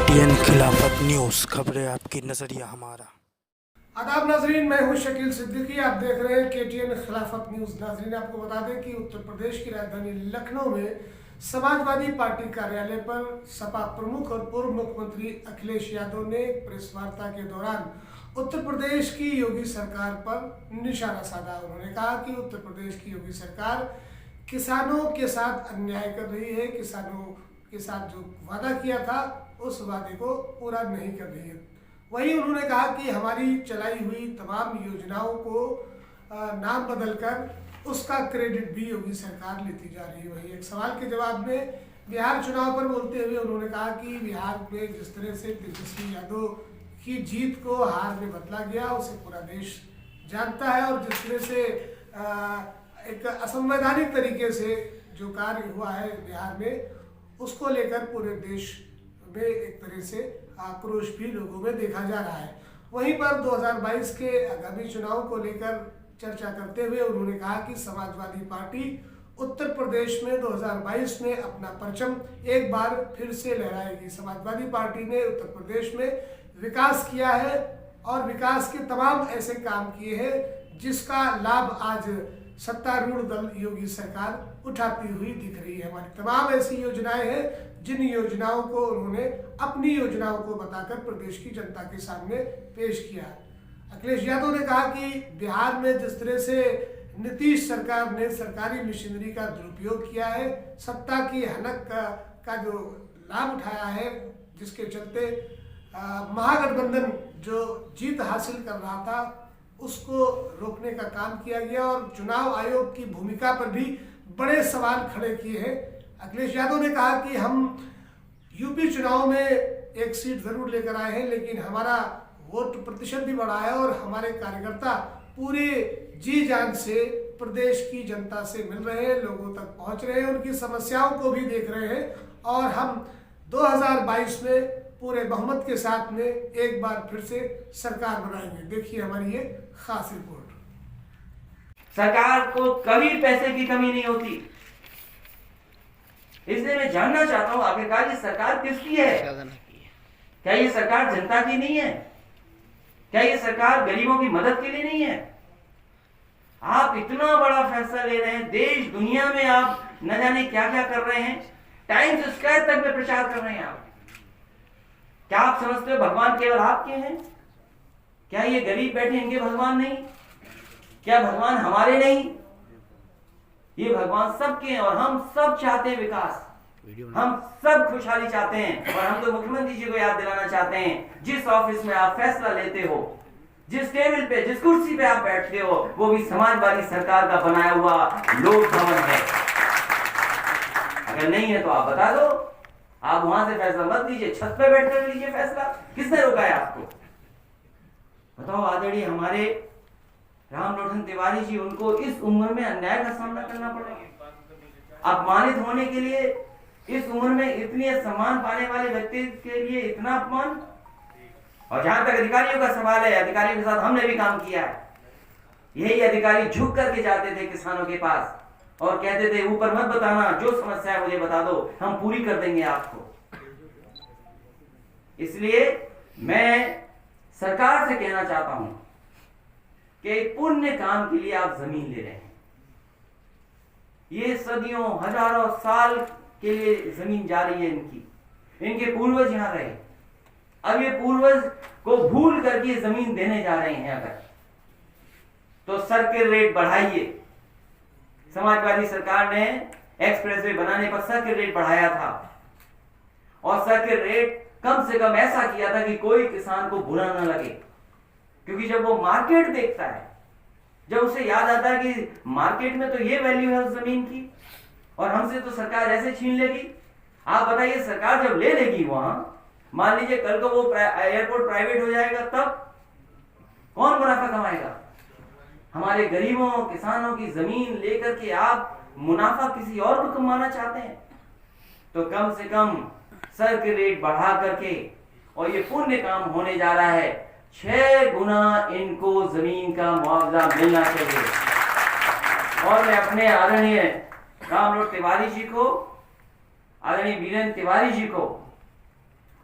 KTN खिलाफत news, खबरें आपकी, नजरिया हमारा। आदाब नाजरीन, मैं हूं शकील सिद्दीकी। आप देख रहे हैं KTN खिलाफत न्यूज़। नाजरीन, आपको बता दें कि उत्तर प्रदेश की राजधानी लखनऊ में समाजवादी पार्टी कार्यालय पर सपा प्रमुख और पूर्व मुख्यमंत्री अखिलेश यादव ने प्रेस वार्ता के दौरान उत्तर प्रदेश की योगी सरकार पर निशाना साधा। उन्होंने कहा कि उत्तर प्रदेश की योगी सरकार किसानों के साथ अन्याय कर रही है, किसानों के साथ जो वादा किया था उस वादे को पूरा नहीं कर रही है। वहीं उन्होंने कहा कि हमारी चलाई हुई तमाम योजनाओं को नाम बदलकर उसका क्रेडिट भी योगी सरकार लेती जा रही है। वहीं एक सवाल के जवाब में बिहार चुनाव पर बोलते हुए उन्होंने कहा कि बिहार में जिस तरह से तेजस्वी यादव की जीत को हार में बदला गया उसे पूरा देश जानता है, और जिस तरह से एक असंवैधानिक तरीके से जो कार्य हुआ है बिहार में, उसको लेकर पूरे देश में एक तरह से आक्रोश भी लोगों में देखा जा रहा है। वहीं पर 2022 के आगामी चुनाव को लेकर चर्चा करते हुए उन्होंने कहा कि समाजवादी पार्टी उत्तर प्रदेश में 2022 में अपना परचम एक बार फिर से लहराएगी। समाजवादी पार्टी ने उत्तर प्रदेश में विकास किया है और विकास के तमाम ऐसे काम किए हैं जिसका लाभ आज सत्तारूढ़ दल योगी सरकार उठाती हुई दिख रही है। हमारी तमाम ऐसी योजनाएं हैं जिन योजनाओं को उन्होंने अपनी योजनाओं को बताकर प्रदेश की जनता के सामने पेश किया। अखिलेश यादव ने कहा कि बिहार में जिस तरह से नीतीश सरकार ने सरकारी मशीनरी का दुरुपयोग किया है, सत्ता की हनक का जो लाभ उठाया है, जिसके चलते महागठबंधन जो जीत हासिल कर रहा था उसको रोकने का काम किया गया और चुनाव आयोग की भूमिका पर भी बड़े सवाल खड़े किए हैं। अखिलेश यादव ने कहा कि हम यूपी चुनाव में एक सीट जरूर लेकर आए हैं, लेकिन हमारा वोट प्रतिशत भी बढ़ा है और हमारे कार्यकर्ता पूरे जी जान से प्रदेश की जनता से मिल रहे हैं, लोगों तक पहुंच रहे हैं, उनकी समस्याओं को भी देख रहे हैं और हम 2022 में पूरे बहुमत के साथ में एक बार फिर से सरकार बनाएंगे। देखिए हमारी ये खास रिपोर्ट। सरकार को कभी पैसे की कमी नहीं होती, इसलिए मैं जानना चाहता हूं आखिरकार ये सरकार किसकी है? क्या ये सरकार जनता की नहीं है? क्या ये सरकार गरीबों की मदद के लिए नहीं है? आप इतना बड़ा फैसला ले रहे हैं, देश दुनिया में आप न जाने क्या क्या कर रहे हैं, टाइम्स स्क्वायर तक में प्रचार कर रहे हैं आप। क्या आप समझते हो भगवान केवल आपके हैं? क्या ये गरीब बैठे इनके भगवान नहीं? क्या भगवान हमारे नहीं? ये भगवान सबके हैं और हम सब चाहते हैं विकास, हम सब खुशहाली चाहते हैं। और हम तो मुख्यमंत्री जी को याद दिलाना चाहते हैं, जिस ऑफिस में आप फैसला लेते हो, जिस टेबल पे, जिस कुर्सी पे आप बैठते हो, वो भी समाजवादी सरकार का बनाया हुआ लोक भवन है। अगर नहीं है तो आप बता दो, आप वहां से फैसला मत लीजिए, छत पे बैठ कर लीजिए फैसला। किसने रोका है आपको? बताओ। आदरणीय हमारे रामलोटन तिवारी जी, उनको इस उम्र में अन्याय का सामना करना पड़ेगा। अपमानित होने के लिए इस उम्र में इतने सम्मान पाने वाले व्यक्ति के लिए इतना अपमान। और जहां तक अधिकारियों का सवाल है, अधिकारियों के साथ हमने भी काम किया है। यही अधिकारी झुक करके जाते थे किसानों के पास और कहते थे ऊपर मत बताना, जो समस्या है मुझे बता दो, हम पूरी कर देंगे आपको। इसलिए मैं सरकार से कहना चाहता हूं कि पुण्य काम के लिए आप जमीन ले रहे हैं। ये सदियों हजारों साल के लिए जमीन जा रही है इनकी, इनके पूर्वज यहां रहे। अब ये पूर्वज को भूल करके जमीन देने जा रहे हैं, अगर तो सर्किट रेट बढ़ाइए। समाजवादी सरकार ने एक्सप्रेसवे बनाने पर सर्किट रेट बढ़ाया था और सर्किट रेट कम से कम ऐसा किया था कि कोई किसान को बुरा ना लगे, क्योंकि जब वो मार्केट देखता है, जब उसे याद आता है कि मार्केट में तो ये वैल्यू है उस जमीन की और हमसे तो सरकार ऐसे छीन लेगी। आप बताइए, सरकार जब ले लेगी वहां, मान लीजिए कल को वो एयरपोर्ट प्राइवेट हो जाएगा, तब कौन मुनाफा कमाएगा? हमारे गरीबों किसानों की जमीन लेकर के आप मुनाफा किसी और को कमाना चाहते हैं? तो कम से कम सर्किट रेट बढ़ा करके, और ये पुण्य काम होने जा रहा है, 6 गुना इनको जमीन का मुआवजा मिलना चाहिए। और मैं अपने आदरणीय रामलोट तिवारी जी को, आदरणीय वीरेंद्र तिवारी जी को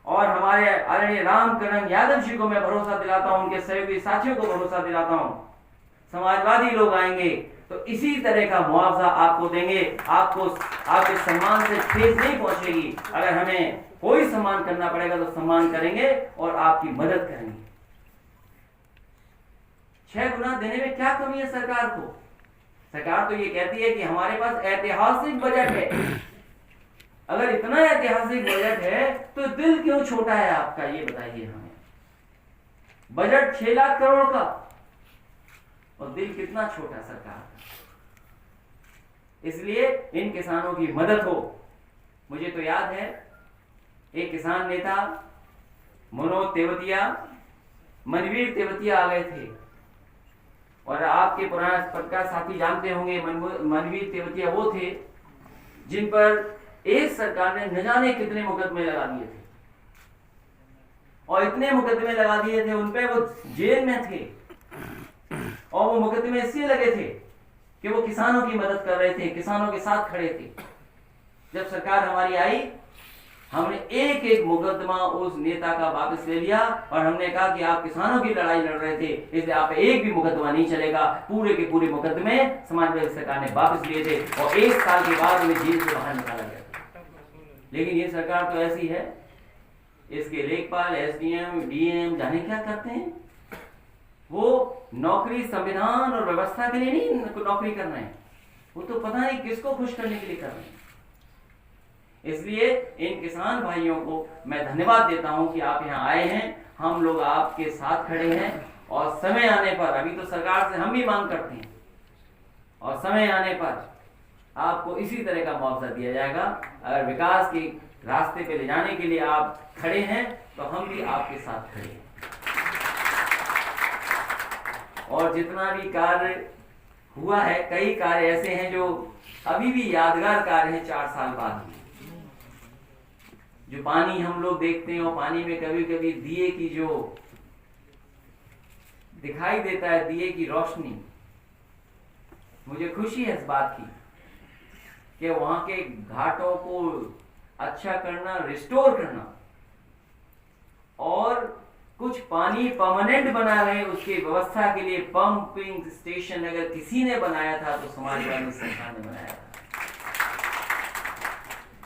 और हमारे आदरणीय रामकरण यादव जी को मैं भरोसा दिलाता हूं, उनके सहयोगी साथियों को भरोसा दिलाता हूं, समाजवादी लोग आएंगे तो इसी तरह का मुआवजा आपको देंगे। आपको आपके सम्मान से ठेस नहीं पहुंचेगी। अगर हमें कोई सम्मान करना पड़ेगा तो सम्मान करेंगे और आपकी मदद करेंगे। 6 गुना देने में क्या कमी है सरकार को? सरकार तो ये कहती है कि हमारे पास ऐतिहासिक बजट है। अगर इतना ऐतिहासिक बजट है तो दिल क्यों छोटा है आपका, ये बताइए हमें। बजट 6 लाख करोड़ का और दिल कितना छोटा सरकार का। इसलिए इन किसानों की मदद हो। मुझे तो याद है एक किसान नेता मनोज तेवतिया, मनवीर तेवतिया आ गए थे, और आपके पुराना पत्रकार साथी जानते होंगे मनवीर तेवतिया वो थे जिन पर एक सरकार ने न जाने कितने मुकदमे लगा दिए थे, और इतने मुकदमे लगा दिए थे उन पे, वो जेल में थे। और वो मुकदमे इसलिए लगे थे कि वो किसानों की मदद कर रहे थे, किसानों के साथ खड़े थे। जब सरकार हमारी आई, हमने एक एक मुकदमा उस नेता का वापस ले लिया और हमने कहा कि आप किसानों की लड़ाई लड़ रहे थे, इसलिए आप एक भी मुकदमा नहीं चलेगा। पूरे के पूरे मुकदमे समाजवादी सरकार ने वापस लिए थे और 1 साल के बाद उन्हें जेल से बाहर निकाला गया। लेकिन ये सरकार तो ऐसी है, इसके लेखपाल, एसडीएम, डीएम जाने क्या करते हैं। वो नौकरी संविधान और व्यवस्था के लिए नहीं नौकरी कर रहे हैं, वो तो पता नहीं किसको खुश करने के लिए कर रहे हैं। इसलिए इन किसान भाइयों को मैं धन्यवाद देता हूं कि आप यहाँ आए हैं, हम लोग आपके साथ खड़े हैं। और समय आने पर, अभी तो सरकार से हम भी मांग करते हैं, और समय आने पर आपको इसी तरह का मुआवजा दिया जाएगा। अगर विकास के रास्ते पे ले जाने के लिए आप खड़े हैं तो हम भी आपके साथ खड़े हैं। और जितना भी कार्य हुआ है, कई कार्य ऐसे हैं जो अभी भी यादगार कार्य हैं 4 साल बाद भी। जो पानी हम लोग देखते हैं और पानी में कभी कभी दिए की जो दिखाई देता है, दिए की रोशनी, मुझे खुशी है इस बात की कि वहां के घाटों को अच्छा करना, रिस्टोर करना, और कुछ पानी परमानेंट बना रहे, उसकी व्यवस्था के लिए पंपिंग स्टेशन अगर किसी ने बनाया था तो समाजवादी सरकार ने बनाया था।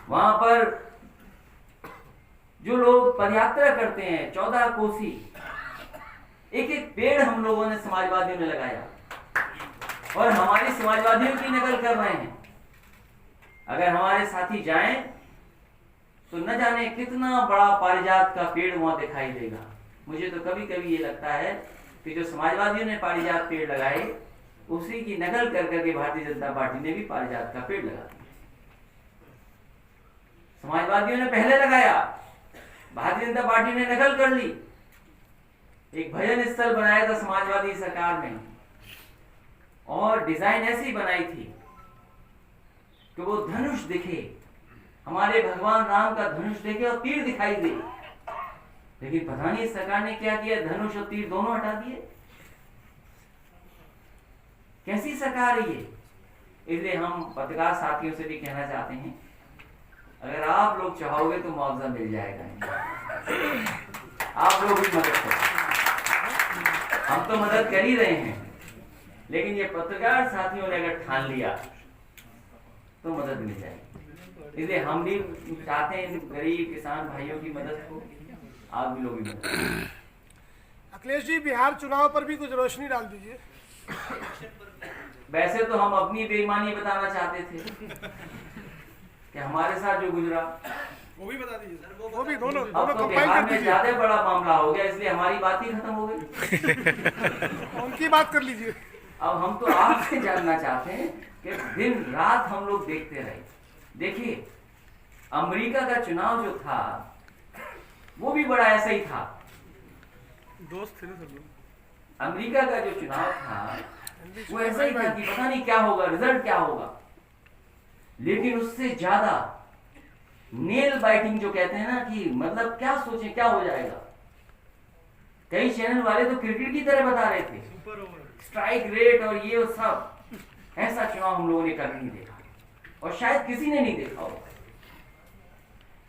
वहां पर जो लोग पदयात्रा करते हैं 14 कोसी, एक एक पेड़ हम लोगों ने समाजवादियों ने लगाया और हमारे समाजवादियों की नकल कर रहे हैं। अगर हमारे साथी जाएं तो न जाने कितना बड़ा पारिजात का पेड़ वहां दिखाई देगा। मुझे तो कभी कभी ये लगता है कि जो समाजवादियों ने पारिजात पेड़ लगाए, उसी की नकल कर करके भारतीय जनता पार्टी ने भी पारिजात का पेड़ लगा दिया। समाजवादियों ने पहले लगाया, भारतीय जनता पार्टी ने नकल कर ली। एक भजन स्थल बनाया था समाजवादी सरकार ने, और डिजाइन ऐसी बनाई थी कि वो धनुष दिखे, हमारे भगवान राम का धनुष दिखे और तीर दिखाई दे। लेकिन पता नहीं सरकार ने क्या किया, धनुष और तीर दोनों हटा दिए। कैसी सरकार है ये? इसलिए हम पत्रकार साथियों से भी कहना चाहते हैं, अगर आप लोग चाहोगे तो मुआवजा मिल जाएगा। आप लोग भी मदद करें, हम तो मदद कर ही रहे हैं, लेकिन ये पत्रकार साथियों ने अगर ठान लिया तो मदद मिल जाएगी। इसलिए हम भी चाहते हैं गरीब किसान भाइयों की मदद को, आप भी लोग भी मदद। अखिलेश जी, बिहार चुनाव पर भी कुछ रोशनी डाल दीजिए। वैसे तो हम अपनी बेईमानी बताना चाहते थे कि हमारे साथ जो गुजरा वो भी बता दीजिए सर, वो भी दोनों अब तो बिहार में ज्यादा बड़ा मामला हो गया, इसलिए हमारी बात ही खत्म हो गई। उनकी बात कर लीजिए। अब हम तो आपसे जानना चाहते हैं कि दिन रात हम लोग देखते रहे। देखिए, अमेरिका का चुनाव जो था वो भी बड़ा ऐसा ही था। दोस्त थे ना सब लोग। अमेरिका का जो चुनाव था वो ऐसा ही था कि पता नहीं क्या होगा, रिजल्ट क्या होगा। लेकिन उससे ज्यादा नेल बाइटिंग जो कहते हैं ना, कि मतलब क्या सोचे क्या हो जाएगा। कई चैनल वाले तो क्रिकेट की तरह बता रहे थे, स्ट्राइक रेट और ये और सब। ऐसा चुनाव हम लोगों ने कभी नहीं देखा और शायद किसी ने नहीं देखा होगा।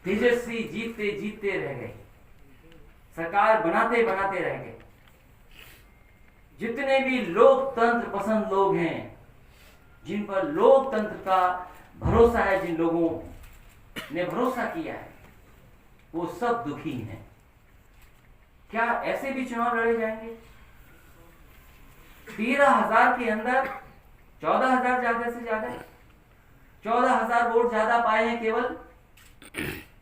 तेजस्वी जीतते जीतते रह गए, सरकार बनाते बनाते रह गए। जितने भी लोकतंत्र पसंद लोग हैं, जिन पर लोकतंत्र का भरोसा है, जिन लोगों ने भरोसा किया है, वो सब दुखी हैं। क्या ऐसे भी चुनाव लड़े जाएंगे? 13,000 के अंदर 14,000 ज्यादा से ज्यादा 14,000 वोट ज्यादा पाए हैं केवल।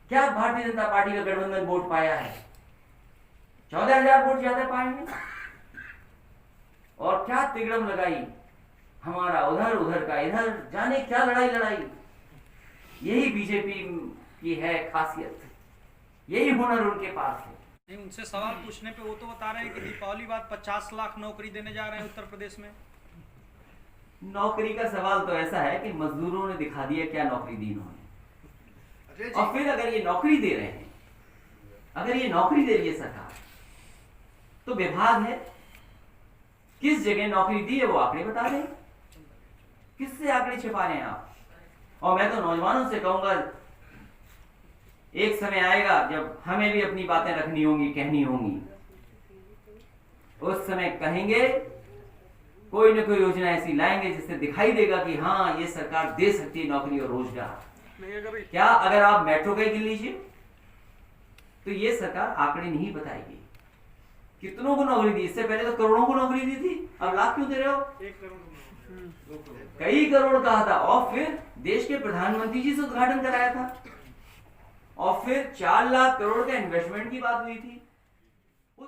क्या भारतीय जनता पार्टी का गठबंधन वोट पाया है? 14,000 वोट ज्यादा पाए हैं। और क्या तिगड़म लगाई हमारा उधर उधर का इधर, जाने क्या लड़ाई लड़ाई। यही बीजेपी की है खासियत, यही हुनर उनके पास है। नहीं, उनसे सवाल पूछने पे वो तो बता रहे हैं कि दीपावली बाद 50 लाख नौकरी देने जा रहे हैं उत्तर प्रदेश में। नौकरी का सवाल तो ऐसा है कि मजदूरों ने दिखा दिया क्या नौकरी दी इन्होंने। और फिर अगर ये नौकरी दे रहे हैं, अगर ये नौकरी दे रही है सरकार, तो विभाग है, किस जगह नौकरी दी है वो आंकड़े बता रहे हैं। किससे आंकड़े छिपा रहे हैं आप? और मैं तो नौजवानों से कहूंगा, एक समय आएगा जब हमें भी अपनी बातें रखनी होंगी, कहनी होंगी। उस समय कहेंगे, कोई न कोई योजना ऐसी लाएंगे जिससे दिखाई देगा कि हाँ, ये सरकार दे सकती है नौकरी और रोजगार। क्या अगर आप मेट्रो का ही गिन लीजिए, तो ये सरकार आंकड़े नहीं बताएगी कितनों को नौकरी दी। इससे पहले तो करोड़ों को नौकरी दी थी, अब लाख क्यों दे रहे हो? 1 करोड़, कई करोड़ कहा था। और फिर देश के प्रधानमंत्री जी से उद्घाटन कराया था, और फिर 4 लाख करोड़ का इन्वेस्टमेंट की बात हुई थी। वो